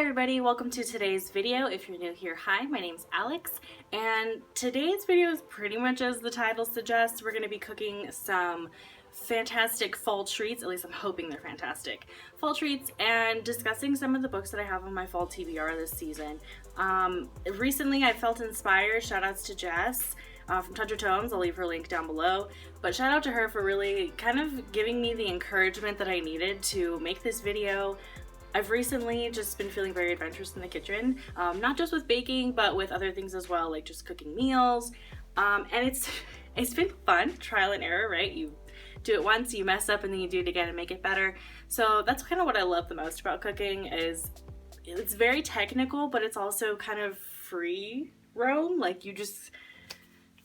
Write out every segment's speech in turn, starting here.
everybody, welcome to today's video. If you're new here, hi, my name's Alex, and today's video is pretty much as the title suggests. We're going to be cooking some fantastic fall treats, at least I'm hoping they're fantastic fall treats, and discussing some of the books that I have on my fall TBR this season. Recently I felt inspired, shout outs to Jess from Touch of Tomes, I'll leave her link down below, but shout out to her for really kind of giving me the encouragement that I needed to make this video. I've recently just been feeling very adventurous in the kitchen, not just with baking, but with other things as well, like just cooking meals, and it's been fun, trial and error, right? You do it once, you mess up, and then you do it again and make it better. So that's kind of what I love the most about cooking, is it's very technical, but it's also kind of free roam, like you just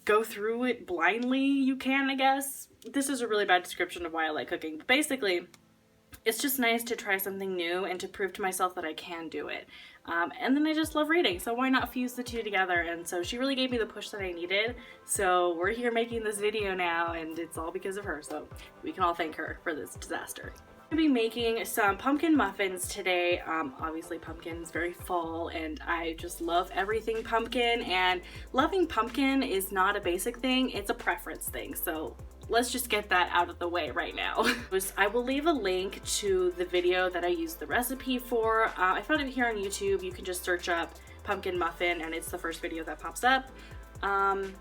go through it blindly, you can, I guess. This is a really bad description of why I like cooking, but basically it's just nice to try something new and to prove to myself that I can do it. And then I just love reading, so why not fuse the two together? And so she really gave me the push that I needed. So we're here making this video now, and it's all because of her, so we can all thank her for this disaster. I'm going to be making some pumpkin muffins today. Obviously pumpkin is very fall, and I just love everything pumpkin, and loving pumpkin is not a basic thing, it's a preference thing. So let's just get that out of the way right now. I will leave a link to the video that I used the recipe for. I found it here on YouTube. You can just search up pumpkin muffin and it's the first video that pops up. And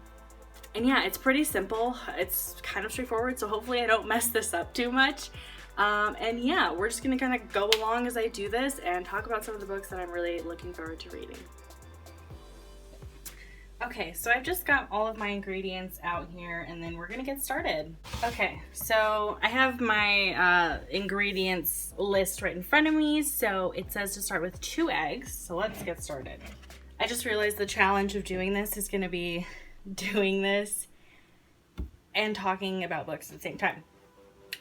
yeah, it's pretty simple. It's kind of straightforward, so hopefully I don't mess this up too much. And yeah, we're just gonna kind of go along as I do this and talk about some of the books that I'm really looking forward to reading. Okay, so I've just got all of my ingredients out here, and then we're gonna get started. Okay, so I have my ingredients list right in front of me. So it says to start with 2 eggs, so let's get started. I just realized the challenge of doing this is gonna be doing this and talking about books at the same time.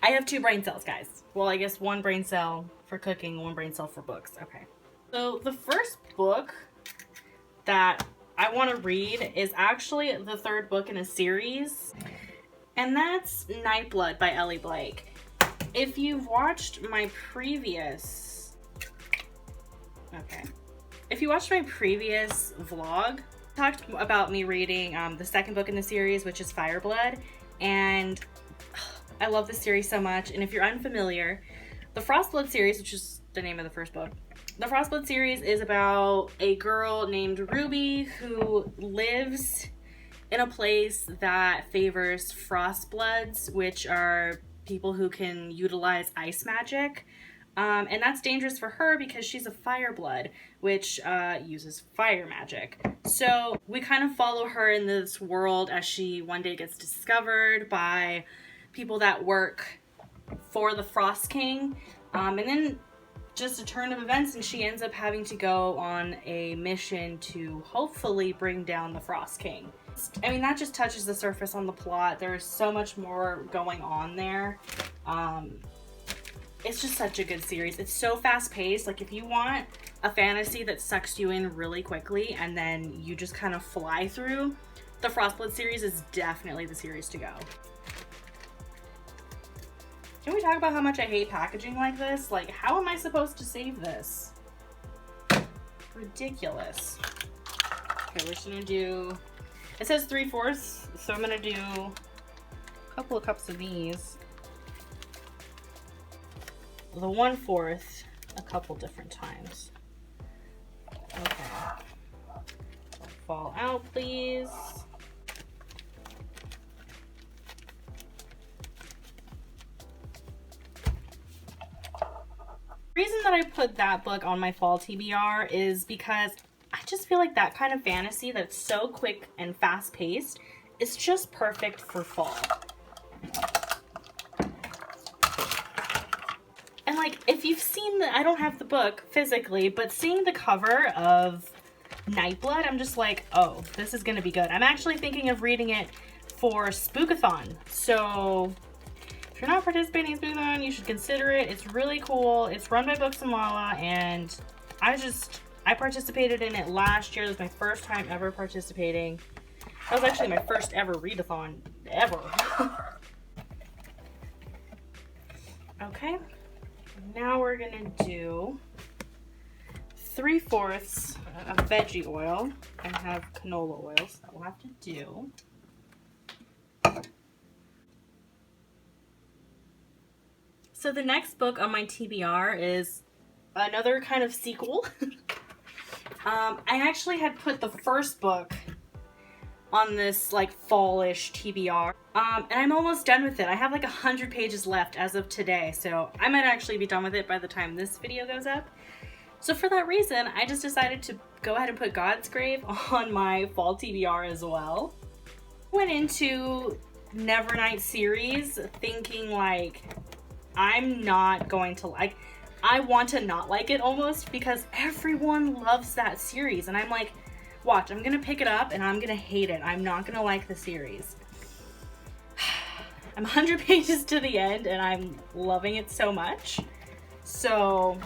I have 2 brain cells, guys. Well, I guess 1 brain cell for cooking, 1 brain cell for books. Okay, so the first book that I want to read is actually the 3rd book in a series, and that's Nightblood by Ellie Blake. If you've watched my previous vlog, I talked about me reading the 2nd book in the series, which is Fireblood, and I love this series so much. And if you're unfamiliar, the Frostblood series, which is the name of the first book, the Frostblood series is about a girl named Ruby who lives in a place that favors Frostbloods, which are people who can utilize ice magic. And that's dangerous for her because she's a Fireblood, which uses fire magic. So we kind of follow her in this world as she one day gets discovered by people that work for the Frost King. And then just a turn of events, and she ends up having to go on a mission to hopefully bring down the Frost King. I mean, that just touches the surface on the plot. There's so much more going on there. It's just such a good series. It's so fast-paced. Like, if you want a fantasy that sucks you in really quickly and then you just kind of fly through, the Frostblood series is definitely the series to go. Can we talk about how much I hate packaging like this? Like, how am I supposed to save this? Ridiculous. Okay, we're just gonna do, it says 3/4, so I'm gonna do a couple of cups of these. The 1/4 a couple different times. Okay. Fall out, please. The reason that I put that book on my fall TBR is because I just feel like that kind of fantasy that's so quick and fast-paced is just perfect for fall. And like, if you've seen the, I don't have the book physically, but seeing the cover of Nightblood, I'm just like, oh, this is gonna be good. I'm actually thinking of reading it for Spookathon, so if you're not participating in Spookathon, you should consider it. It's really cool. It's run by Books and Mala, and I participated in it last year. It was my first time ever participating. That was actually my first ever readathon ever. Okay, now we're gonna do 3/4 of veggie oil. I have canola oil, so that will have to do. So the next book on my TBR is another kind of sequel. I actually had put the first book on this like fallish TBR. And I'm almost done with it. I have like 100 pages left as of today, so I might actually be done with it by the time this video goes up. So for that reason, I just decided to go ahead and put God's Grave on my fall TBR as well. Went into Nevernight series thinking like, I'm not going to like, I want to not like it almost because everyone loves that series. And I'm like, watch, I'm gonna pick it up and I'm gonna hate it. I'm not gonna like the series. I'm 100 pages to the end and I'm loving it so much. So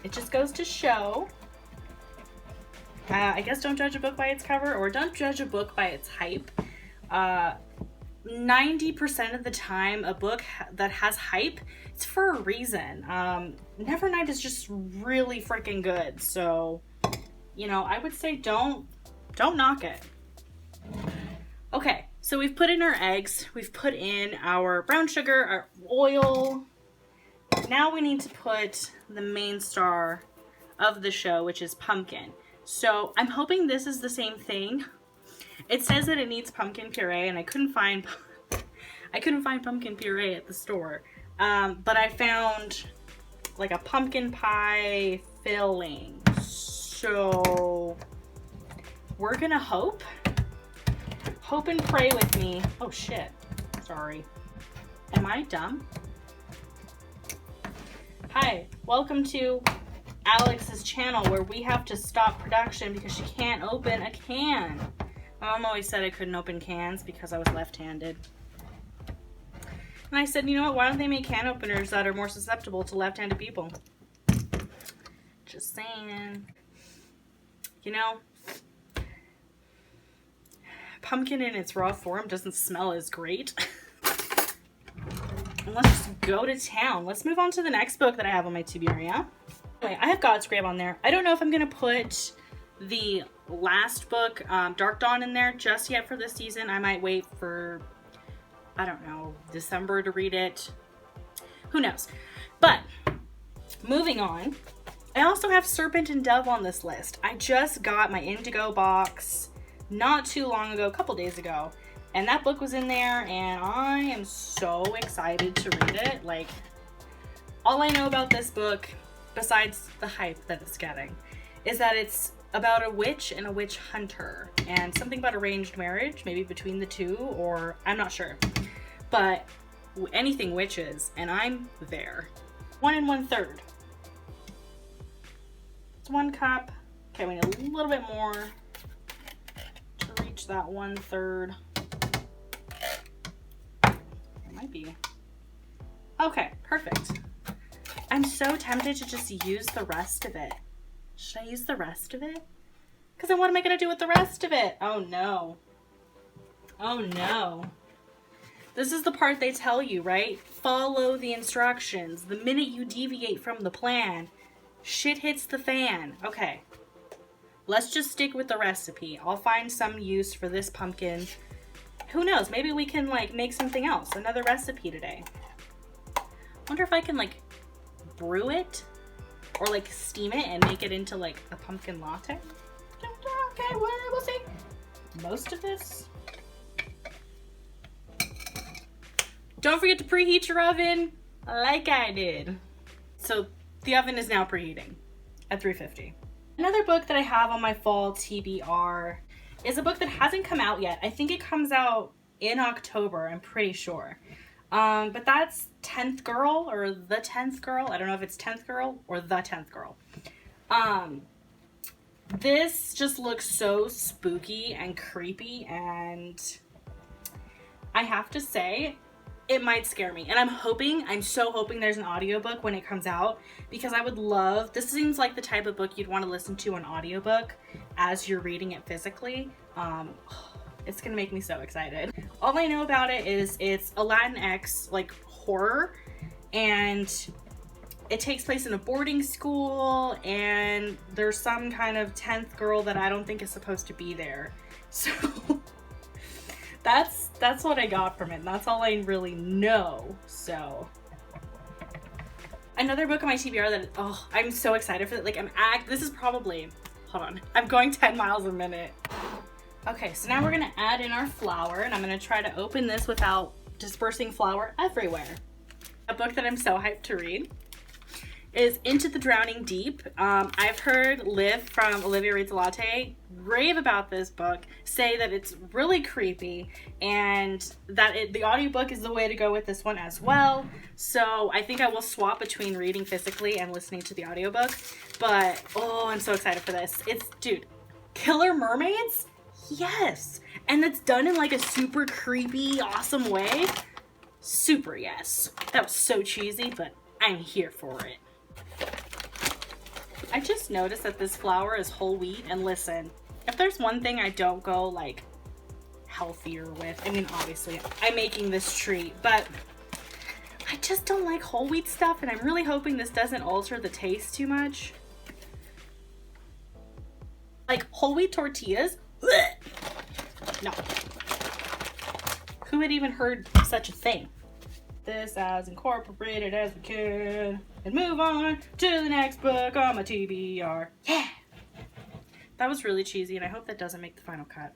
it just goes to show, I guess don't judge a book by its cover, or don't judge a book by its hype. 90% of the time, a book that has hype, it's for a reason. Nevernight is just really freaking good. So, you know, I would say don't knock it. Okay, so we've put in our eggs, we've put in our brown sugar, our oil. Now we need to put the main star of the show, which is pumpkin. So I'm hoping this is the same thing. It says that it needs pumpkin puree, and I couldn't find pumpkin puree at the store. But I found like a pumpkin pie filling. So we're gonna hope and pray with me. Oh shit, sorry. Am I dumb? Hi, welcome to Alex's channel where we have to stop production because she can't open a can. My mom always said I couldn't open cans because I was left-handed. And I said, you know what, why don't they make can openers that are more susceptible to left-handed people? Just saying. You know, pumpkin in its raw form doesn't smell as great. And let's just go to town. Let's move on to the next book that I have on my TBR, yeah? Anyway, I have God's Grave on there. I don't know if I'm going to put the last book, Dark Dawn, in there just yet for this season. I might wait for, I don't know, December to read it. Who knows? But, moving on. I also have Serpent and Dove on this list. I just got my Indigo box not too long ago, a couple days ago. And that book was in there, and I am so excited to read it. Like, all I know about this book, besides the hype that it's getting, is that it's about a witch and a witch hunter. And something about arranged marriage, maybe between the two, or I'm not sure. But anything witches, and I'm there. 1 1/3. It's 1 cup. Okay, we need a little bit more to reach that 1/3. Might be. Okay, perfect. I'm so tempted to just use the rest of it. Should I use the rest of it? Because then what am I going to do with the rest of it? Oh no. Oh no. This is the part they tell you, right? Follow the instructions. The minute you deviate from the plan, shit hits the fan. Okay. Let's just stick with the recipe. I'll find some use for this pumpkin. Who knows? Maybe we can like make something else. Another recipe today. Wonder if I can like brew it or like steam it and make it into like a pumpkin latte. Okay, we'll see. Most of this. Don't forget to preheat your oven like I did. So the oven is now preheating at 350. Another book that I have on my fall TBR is a book that hasn't come out yet. I think it comes out in October, I'm pretty sure. But that's 10th Girl or The 10th Girl. I don't know if it's 10th Girl or The 10th Girl. This just looks so spooky and creepy, and I have to say, it might scare me. And I'm so hoping there's an audiobook when it comes out, because I would love, this seems like the type of book you'd want to listen to an audiobook as you're reading it physically. It's gonna make me so excited. All I know about it is it's a Latinx like horror, and it takes place in a boarding school, and there's some kind of 10th girl that I don't think is supposed to be there. So that's what I got from it. And that's all I really know. So another book on my TBR that, oh, I'm so excited for it. Like this is probably, hold on, I'm going 10 miles a minute. Okay, so now we're gonna add in our flour, and I'm gonna try to open this without dispersing flour everywhere. A book that I'm so hyped to read is Into the Drowning Deep. I've heard Liv from Olivia Reads a Latte rave about this book, say that it's really creepy, and that the audiobook is the way to go with this one as well. So I think I will swap between reading physically and listening to the audiobook. But oh, I'm so excited for this. It's, dude, killer mermaids? Yes. And it's done in like a super creepy, awesome way. Super yes. That was so cheesy, but I'm here for it. I just noticed that this flour is whole wheat, and listen, if there's one thing I don't go like healthier with, I mean, obviously I'm making this treat, but I just don't like whole wheat stuff, and I'm really hoping this doesn't alter the taste too much. Like whole wheat tortillas? Blech! No. Who had even heard such a thing? This as incorporated as we can, and move on to the next book on my TBR. Yeah! That was really cheesy, and I hope that doesn't make the final cut.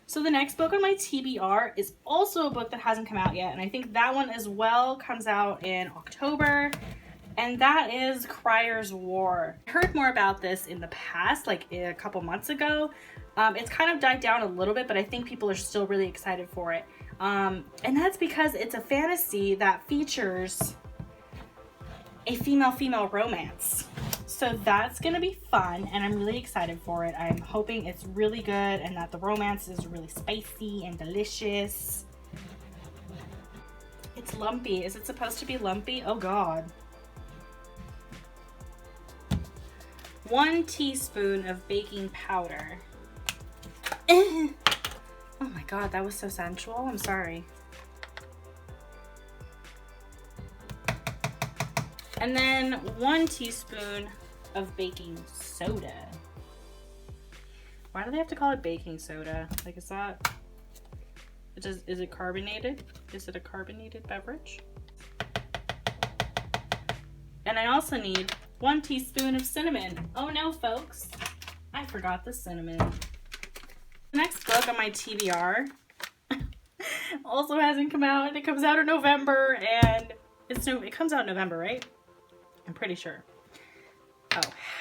So the next book on my TBR is also a book that hasn't come out yet, and I think that one as well comes out in October, and that is Criers War. I heard more about this in the past, like a couple months ago. It's kind of died down a little bit, but I think people are still really excited for it. And that's because it's a fantasy that features a female-female romance. So that's gonna be fun, and I'm really excited for it. I'm hoping it's really good and that the romance is really spicy and delicious. It's lumpy. Is it supposed to be lumpy? Oh God. 1 teaspoon of baking powder. Oh my God, that was so sensual. I'm sorry. And then 1 teaspoon of baking soda. Why do they have to call it baking soda? Like, is it carbonated? Is it a carbonated beverage? And I also need 1 teaspoon of cinnamon. Oh no, folks. I forgot the cinnamon. The next book on my TBR also hasn't come out, and it comes out in November, and it comes out in November, right? I'm pretty sure. Oh,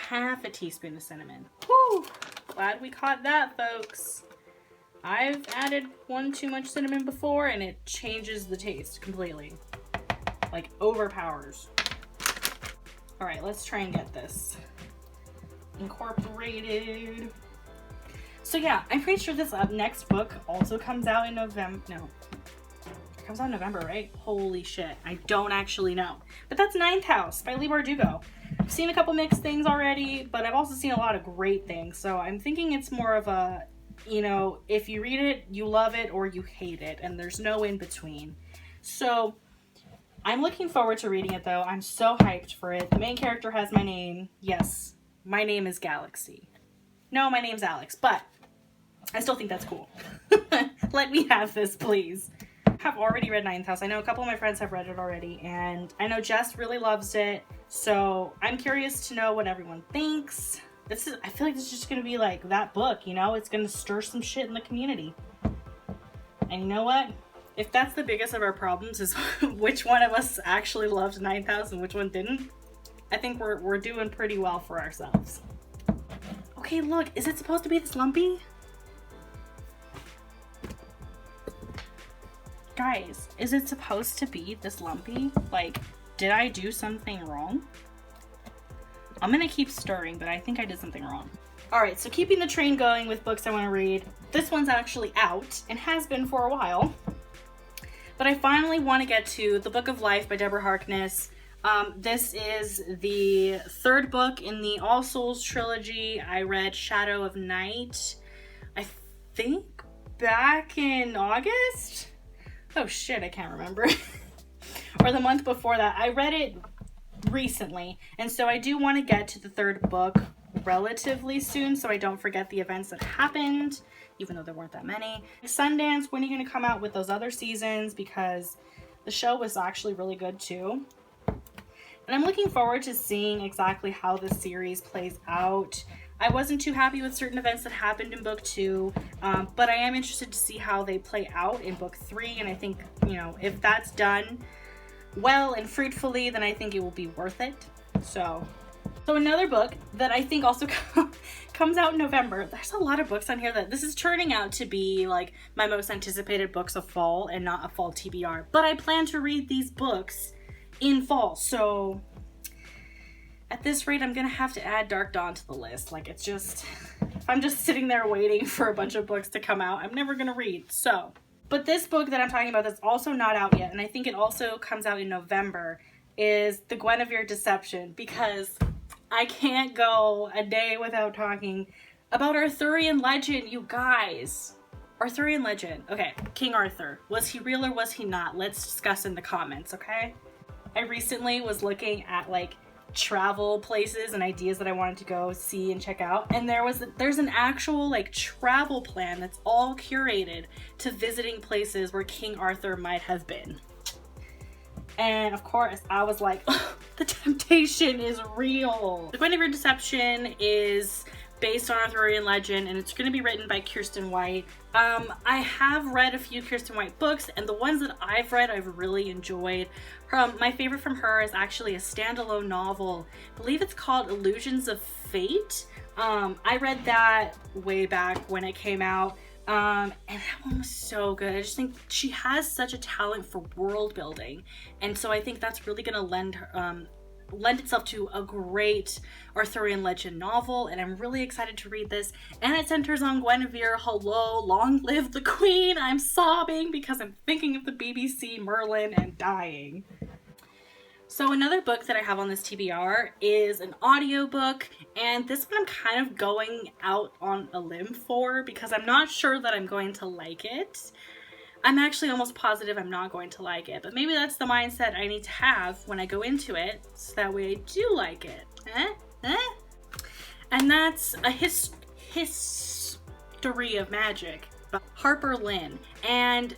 1/2 teaspoon of cinnamon. Whew! Glad we caught that, folks. I've added 1 too much cinnamon before, and it changes the taste completely. Like, overpowers. Alright, let's try and get this incorporated. So yeah, I'm pretty sure this next book also comes out in November. No, it comes out in November, right? Holy shit, I don't actually know. But that's Ninth House by Leigh Bardugo. I've seen a couple mixed things already, but I've also seen a lot of great things. So I'm thinking it's more of a, you know, if you read it, you love it or you hate it, and there's no in between. So I'm looking forward to reading it though. I'm so hyped for it. The main character has my name. Yes, my name is Galaxy. No, my name's Alex, but I still think that's cool. Let me have this, please. I've already read Ninth House. I know a couple of my friends have read it already, and I know Jess really loves it, so I'm curious to know what everyone thinks. I feel like this is just gonna be like that book, you know? It's gonna stir some shit in the community. And you know what? If that's the biggest of our problems is which one of us actually loved Ninth House and which one didn't, I think we're doing pretty well for ourselves. Okay, look, is it supposed to be this lumpy? Guys, is it supposed to be this lumpy? Like, did I do something wrong? I'm gonna keep stirring, but I think I did something wrong. Alright, so keeping the train going with books I want to read. This one's actually out, and has been for a while. But I finally want to get to The Book of Life by Deborah Harkness. This is the 3rd book in the All Souls trilogy. I read Shadow of Night, I think back in August? Oh shit, I can't remember. Or the month before that. I read it recently, and so I do want to get to the third book relatively soon so I don't forget the events that happened, even though there weren't that many. Sundance, when are you going to come out with those other seasons? Because the show was actually really good too. And I'm looking forward to seeing exactly how this series plays out. I wasn't too happy with certain events that happened in book 2, but I am interested to see how they play out in book 3. And I think, you know, if that's done well and fruitfully, then I think it will be worth it. So another book that I think also comes out in November. There's a lot of books on here that this is turning out to be like my most anticipated books of fall and not a fall TBR. But I plan to read these books in fall. So at this rate, I'm going to have to add Dark Dawn to the list. Like, it's just, if I'm just sitting there waiting for a bunch of books to come out, I'm never going to read. So, but this book that I'm talking about that's also not out yet, and I think it also comes out in November, is The Guinevere Deception, because I can't go a day without talking about Arthurian legend, you guys. Arthurian legend. Okay, King Arthur. Was he real or was he not? Let's discuss in the comments, okay? I recently was looking at like travel places and ideas that I wanted to go see and check out, and there's an actual like travel plan that's all curated to visiting places where King Arthur might have been. And of course I was like, oh, the temptation is real. The Guinevere Deception is based on Arthurian legend, and it's going to be written by Kirsten White. I have read a few Kirsten White books, and the ones that I've read I've really enjoyed. My favorite from her is actually a standalone novel. I believe it's called Illusions of Fate. I read that way back when it came out, and that one was so good. I just think she has such a talent for world building, and so I think that's really going to lend itself to a great Arthurian legend novel, and I'm really excited to read this. And it centers on Guinevere. Hello, long live the queen. I'm sobbing because I'm thinking of the BBC Merlin and dying. So another book that I have on this TBR is an audiobook, and this one I'm kind of going out on a limb for because I'm not sure that I'm going to like it. I'm actually almost positive I'm not going to like it, but maybe that's the mindset I need to have when I go into it, so that way I do like it. And that's a history of magic by Harper Lynn. And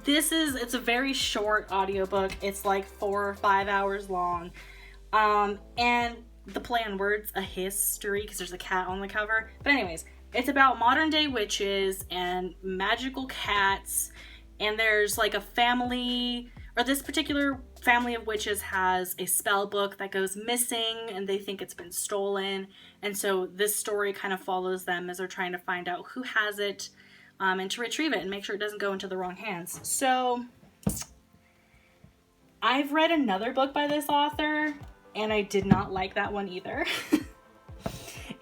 it's a very short audiobook. It's like 4 or 5 hours long. And the play on words, a history, because there's a cat on the cover. But anyways, it's about modern day witches and magical cats. And there's like a family, or this particular family of witches has a spell book that goes missing and they think it's been stolen. And so this story kind of follows them as they're trying to find out who has it, and to retrieve it and make sure it doesn't go into the wrong hands. So I've read another book by this author and I did not like that one either.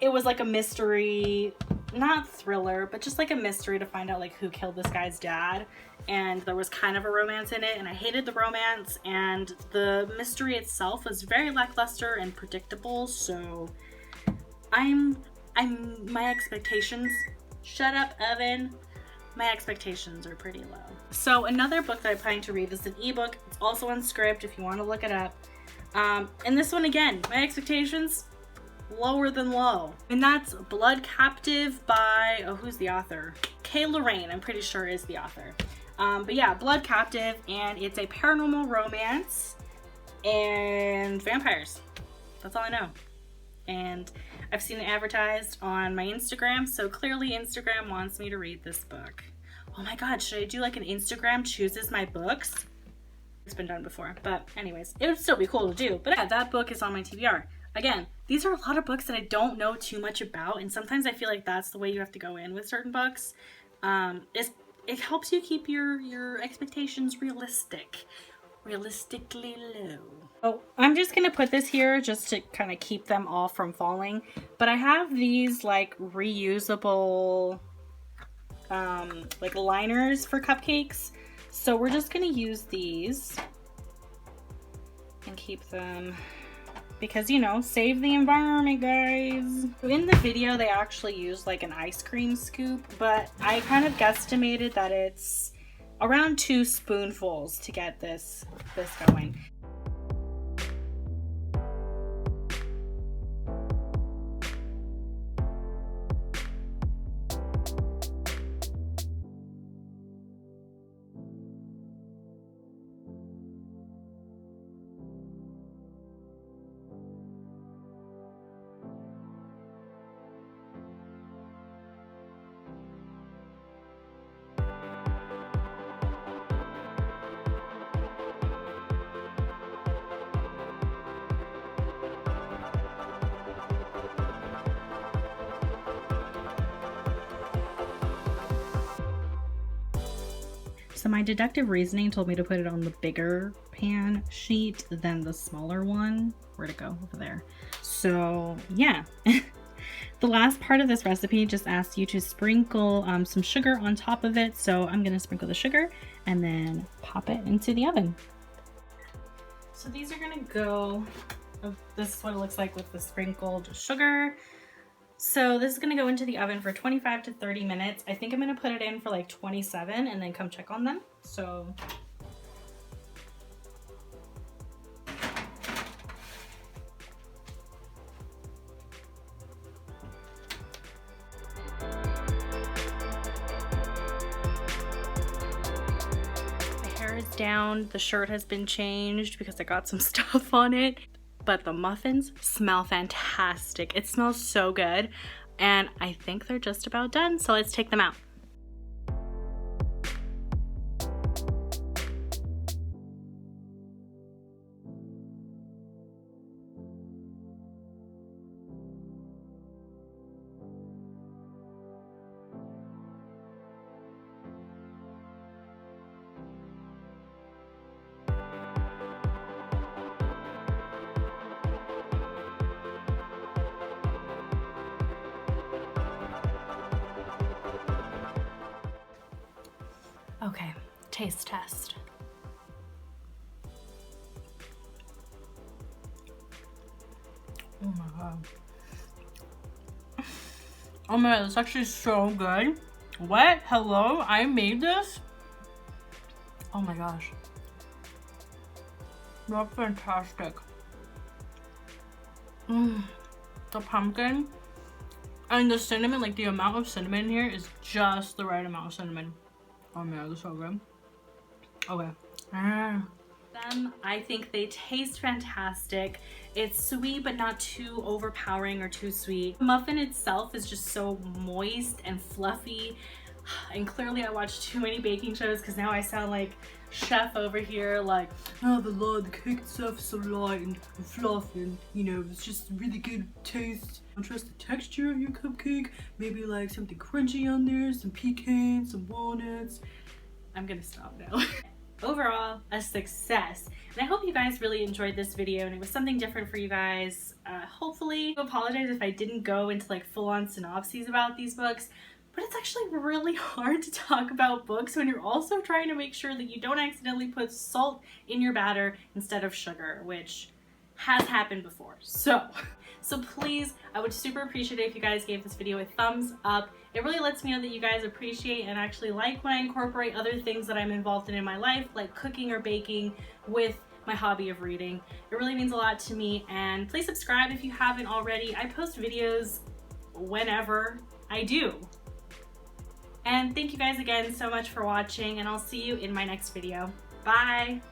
It was like a mystery, not thriller, but just like a mystery to find out like who killed this guy's dad. And there was kind of a romance in it, and I hated the romance, and the mystery itself was very lackluster and predictable. So my expectations, shut up, Evan. My expectations are pretty low. So another book that I'm planning to read is an ebook. It's also on Script if you want to look it up. And this one again, my expectations lower than low. And that's Blood Captive by, oh, who's the author? Kay Lorraine, I'm pretty sure is the author. But yeah, Blood Captive, and it's a paranormal romance and vampires. That's all I know. And I've seen it advertised on my Instagram, so clearly Instagram wants me to read this book. Oh my god, should I do like an Instagram chooses my books? It's been done before, but anyways, it would still be cool to do. But yeah, that book is on my TBR. Again, these are a lot of books that I don't know too much about, and sometimes I feel like that's the way you have to go in with certain books. It helps you keep your expectations realistically low. Oh, I'm just gonna put this here just to kind of keep them all from falling. But I have these like reusable like liners for cupcakes. So we're just gonna use these and keep them, because, you know, save the environment, guys. In the video, they actually used like an ice cream scoop, but I kind of guesstimated that it's around 2 spoonfuls to get this going. So my deductive reasoning told me to put it on the bigger pan sheet than the smaller one. Where'd it go? Over there. So yeah. The last part of this recipe just asks you to sprinkle some sugar on top of it. So I'm gonna sprinkle the sugar and then pop it into the oven. So these are gonna go, this is what it looks like with the sprinkled sugar. So this is gonna go into the oven for 25 to 30 minutes. I think I'm gonna put it in for like 27 and then come check on them. So is down, the shirt has been changed because I got some stuff on it, but the muffins smell fantastic. It smells so good, and I think they're just about done, so let's take them out. Okay, taste test. Oh my god. Oh my god, that's actually so good. What? Hello? I made this? Oh my gosh. That's fantastic. The pumpkin and the cinnamon, like the amount of cinnamon here is just the right amount of cinnamon. Oh man, they're so good. Okay. I think they taste fantastic. It's sweet but not too overpowering or too sweet. The muffin itself is just so moist and fluffy. And clearly I watched too many baking shows because now I sound like chef over here, like, oh, the cake itself is so light and fluffy, and you know, it's just really good taste. Don't trust the texture of your cupcake. Maybe like something crunchy on there, some pecans, some walnuts. I'm gonna stop now. Overall, a success. And I hope you guys really enjoyed this video and it was something different for you guys. Hopefully, I apologize if I didn't go into like full-on synopses about these books. But it's actually really hard to talk about books when you're also trying to make sure that you don't accidentally put salt in your batter instead of sugar, which has happened before. So please, I would super appreciate it if you guys gave this video a thumbs up. It really lets me know that you guys appreciate and actually like when I incorporate other things that I'm involved in my life, like cooking or baking, with my hobby of reading. It really means a lot to me, and please subscribe if you haven't already. I post videos whenever I do. And thank you guys again so much for watching, and I'll see you in my next video. Bye!